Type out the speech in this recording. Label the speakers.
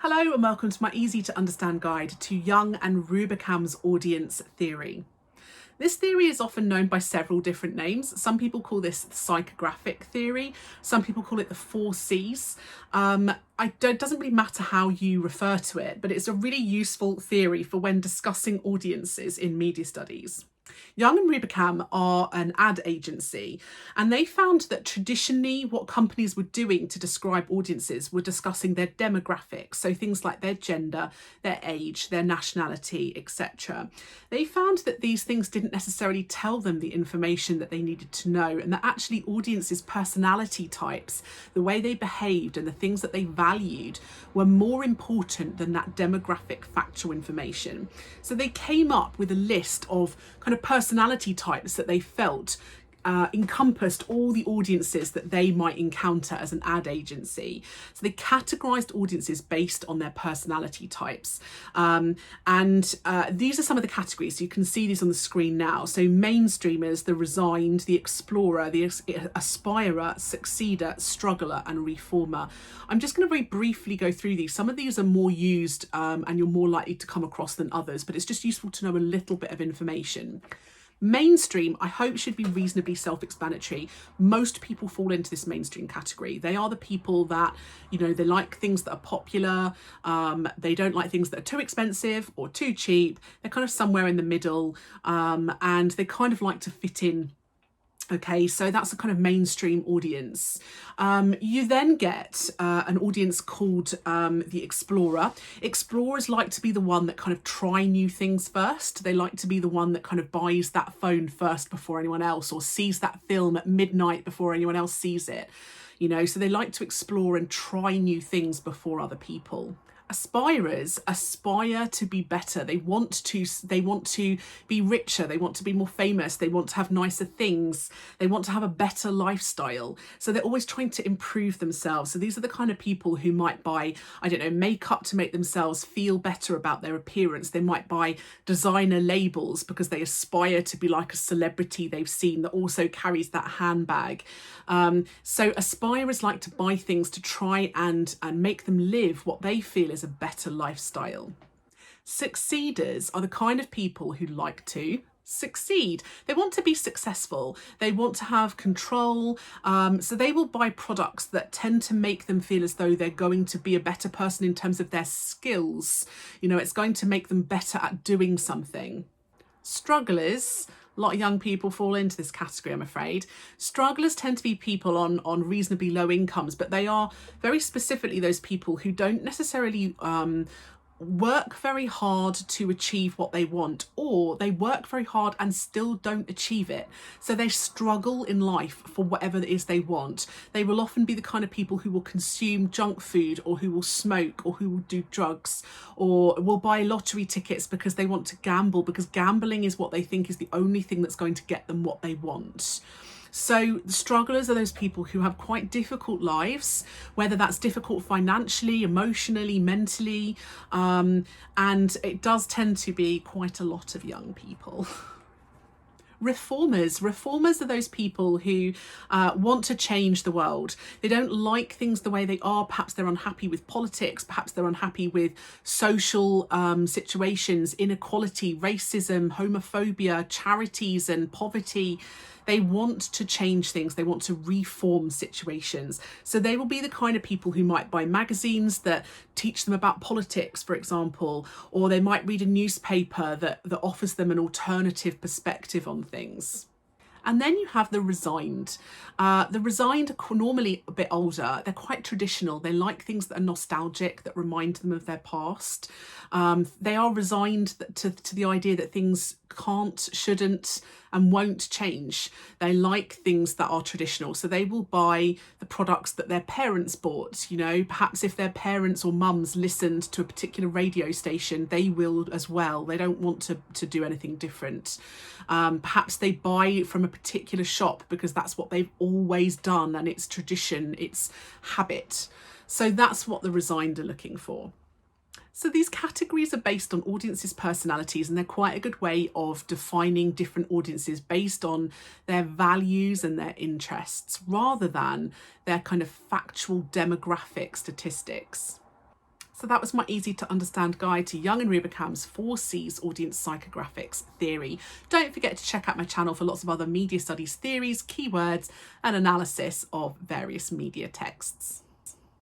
Speaker 1: Hello and welcome to my easy to understand guide to Young and Rubicam's audience theory. This theory is often known by several different names. Some people call this the psychographic theory. Some people call it the 4Cs. It doesn't really matter how you refer to it, but it's a really useful theory for when discussing audiences in media studies. Young and Rubicam are an ad agency, and they found that traditionally what companies were doing to describe audiences were discussing their demographics, so things like their gender, their age, their nationality, etc. They found that these things didn't necessarily tell them the information that they needed to know, and that actually audiences' personality types, the way they behaved and the things that they valued were more important than that demographic factual information. So they came up with a list of kind of personality types that they felt encompassed all the audiences that they might encounter as an ad agency. So they categorized audiences based on their personality types. These are some of the categories. So you can see these on the screen now. So mainstreamers, the resigned, the explorer, the aspirer, succeeder, struggler, and reformer. I'm just going to very briefly go through these. Some of these are more used and you're more likely to come across than others, but it's just useful to know a little bit of information. Mainstream, I hope, should be reasonably self-explanatory. Most people fall into this mainstream category. They are the people that, they like things that are popular. They don't like things that are too expensive or too cheap. They're kind of somewhere in the middle, and they kind of like to fit in. Okay, so that's a kind of mainstream audience. You then get an audience called the explorer. Explorers like to be the one that kind of try new things first. They like to be the one that kind of buys that phone first before anyone else, or sees that film at midnight before anyone else sees it. So they like to explore and try new things before other people. Aspirers aspire to be better. They want to be richer. They want to be more famous. They want to have nicer things. They want to have a better lifestyle. So they're always trying to improve themselves. So these are the kind of people who might buy, makeup to make themselves feel better about their appearance. They might buy designer labels because they aspire to be like a celebrity they've seen that also carries that handbag. So aspirers like to buy things to try and make them live what they feel is a better lifestyle. Succeeders are the kind of people who like to succeed. They want to be successful. They want to have control. So they will buy products that tend to make them feel as though they're going to be a better person in terms of their skills. It's going to make them better at doing something. Strugglers, a lot of young people fall into this category, I'm afraid. Strugglers tend to be people on reasonably low incomes, but they are very specifically those people who don't necessarily work very hard to achieve what they want, or they work very hard and still don't achieve it. So they struggle in life for whatever it is they want. They will often be the kind of people who will consume junk food, or who will smoke, or who will do drugs, or will buy lottery tickets because they want to gamble, because gambling is what they think is the only thing that's going to get them what they want. So the strugglers are those people who have quite difficult lives, whether that's difficult financially, emotionally, mentally, and it does tend to be quite a lot of young people. Reformers are those people who want to change the world. They don't like things the way they are. Perhaps they're unhappy with politics. Perhaps they're unhappy with social situations, inequality, racism, homophobia, charities and poverty. They want to change things. They want to reform situations. So they will be the kind of people who might buy magazines that teach them about politics, for example, or they might read a newspaper that offers them an alternative perspective on things. And then you have the resigned. The resigned are normally a bit older. They're quite traditional. They like things that are nostalgic, that remind them of their past. They are resigned to the idea that things can't, shouldn't, and won't change. They like things that are traditional. So they will buy the products that their parents bought. Perhaps if their parents or mums listened to a particular radio station, they will as well. They don't want to do anything different. Perhaps they buy from a particular shop because that's what they've always done, and it's tradition, it's habit. So that's what the resigned are looking for. So these categories are based on audiences' personalities, and they're quite a good way of defining different audiences based on their values and their interests, rather than their kind of factual demographic statistics. So that was my easy to understand guide to Young and Rubicam's 4C's audience psychographics theory. Don't forget to check out my channel for lots of other media studies theories, keywords, and analysis of various media texts.